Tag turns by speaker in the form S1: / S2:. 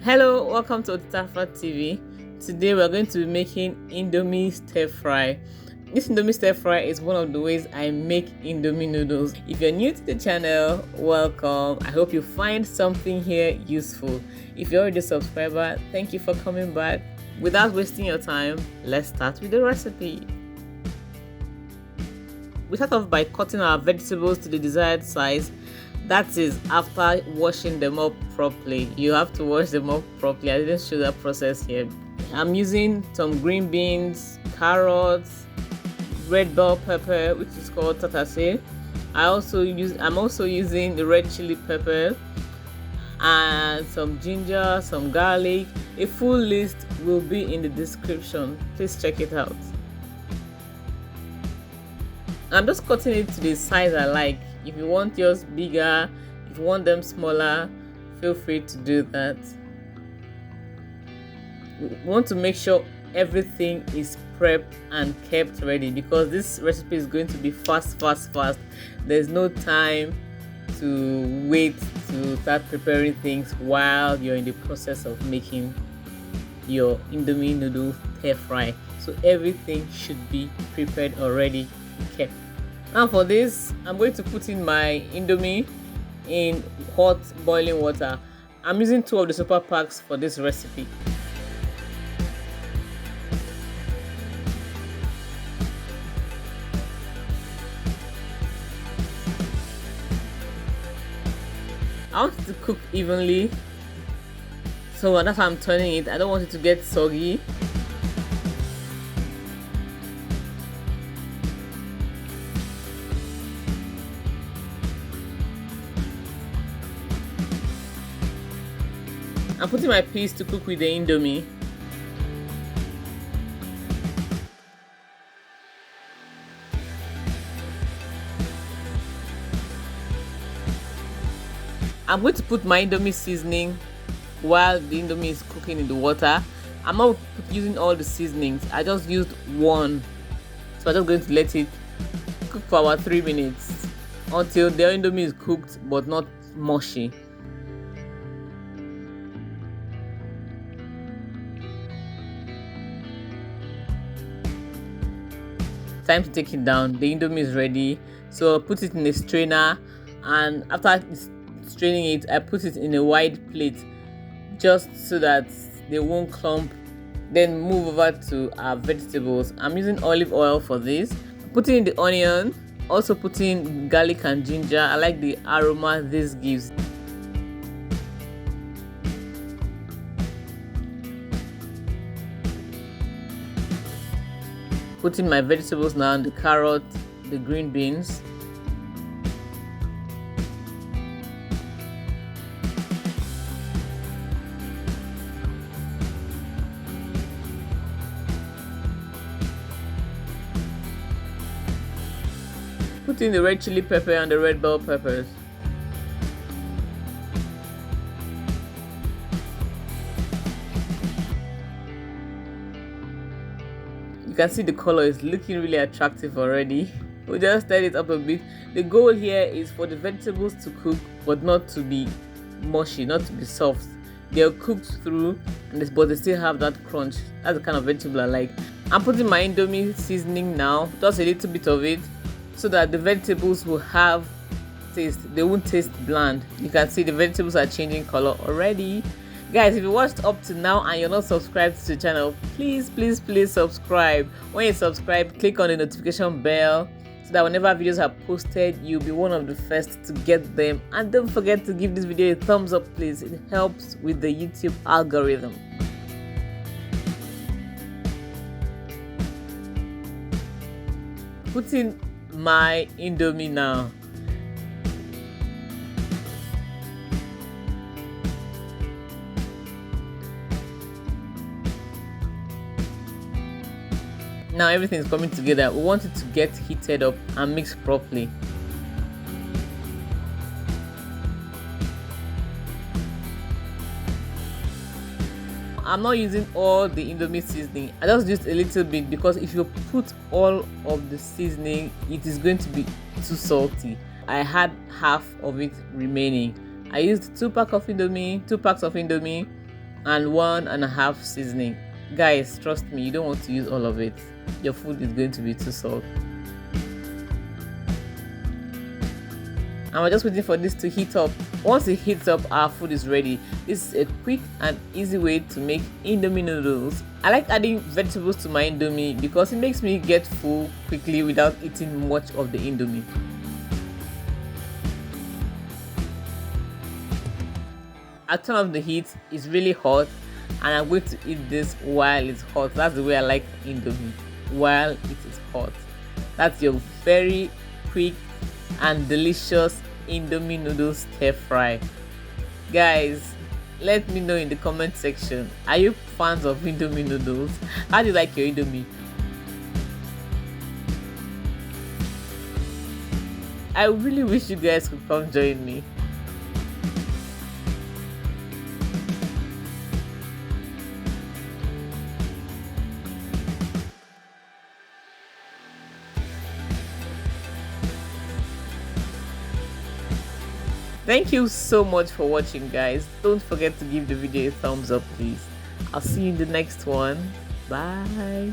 S1: Hello, welcome to otfdha TV. Today we're going to be making Indomie stir fry. This Indomie stir fry is one of the ways I make Indomie noodles. If you're new to the channel, welcome. I hope you find something here useful. If you're already a subscriber, thank you for coming back. Without wasting your time, let's start with the recipe. We start off by cutting our vegetables to the desired size. That is after washing them up properly. You have to wash them up properly. I didn't show that process here. I'm using some green beans, carrots, red bell pepper, which is called tatase. I'm also using the red chili pepper and some ginger, some garlic. A full list will be in the description. Please check it out. I'm just cutting it to the size I like. If you want yours bigger, if you want them smaller, feel free to do that. We want to make sure everything is prepped and kept ready because this recipe is going to be fast. There's no time to wait to start preparing things while you're in the process of making your Indomie noodle stir fry. So everything should be prepared already, kept. Now for this, I'm going to put in my Indomie in hot boiling water. I'm using 2 of the super packs for this recipe. I want it to cook evenly, so that's why I'm turning it. I don't want it to get soggy. I'm putting my peas to cook with the Indomie. I'm going to put my Indomie seasoning while the Indomie is cooking in the water. I'm not using all the seasonings. I just used one. So I'm just going to let it cook for about 3 minutes until the Indomie is cooked but not mushy. Time to take it down. The Indomie is ready, so I put it in a strainer, and after straining it, I put it in a wide plate just so that they won't clump. Then move over to our vegetables. I'm using olive oil for this. Putting in the onion, also putting garlic and ginger. I like the aroma this gives. Putting my vegetables now, the carrot, the green beans. Putting the red chili pepper and the red bell peppers. You can see the color is looking really attractive already. We'll just stir it up a bit. The goal here is for the vegetables to cook but not to be mushy, not to be soft. They're cooked through but they still have that crunch. That's the kind of vegetable I like. I'm putting my Indomie seasoning now, just a little bit of it, so that the vegetables will have taste. They won't taste bland. You can see the vegetables are changing color already. Guys, if you watched up to now and you're not subscribed to the channel, please subscribe. When you subscribe, click on the notification bell so that whenever videos are posted, you'll be one of the first to get them. And don't forget to give this video a thumbs up, please. It helps with the YouTube algorithm. Put in my Indomie now. Now everything is coming together. We want it to get heated up and mix properly. I'm not using all the Indomie seasoning. I just used a little bit because if you put all of the seasoning, it is going to be too salty. I had half of it remaining. I used 2 packs of Indomie, and 1.5 seasoning. Guys, trust me, you don't want to use all of it. Your food is going to be too salt. And we're just waiting for this to heat up. Once it heats up, our food is ready. This is a quick and easy way to make Indomie noodles. I like adding vegetables to my Indomie because it makes me get full quickly without eating much of the Indomie. I turn off the heat. It's really hot and I'm going to eat this while it's hot. That's the way I like Indomie, while it is hot. That's your very quick and delicious Indomie noodles stir fry. Guys, let me know in the comment section, are you fans of Indomie noodles? How do you like your Indomie? I really wish you guys could come join me. Thank you so much for watching, guys. Don't forget to give the video a thumbs up, please. I'll see you in the next one. Bye.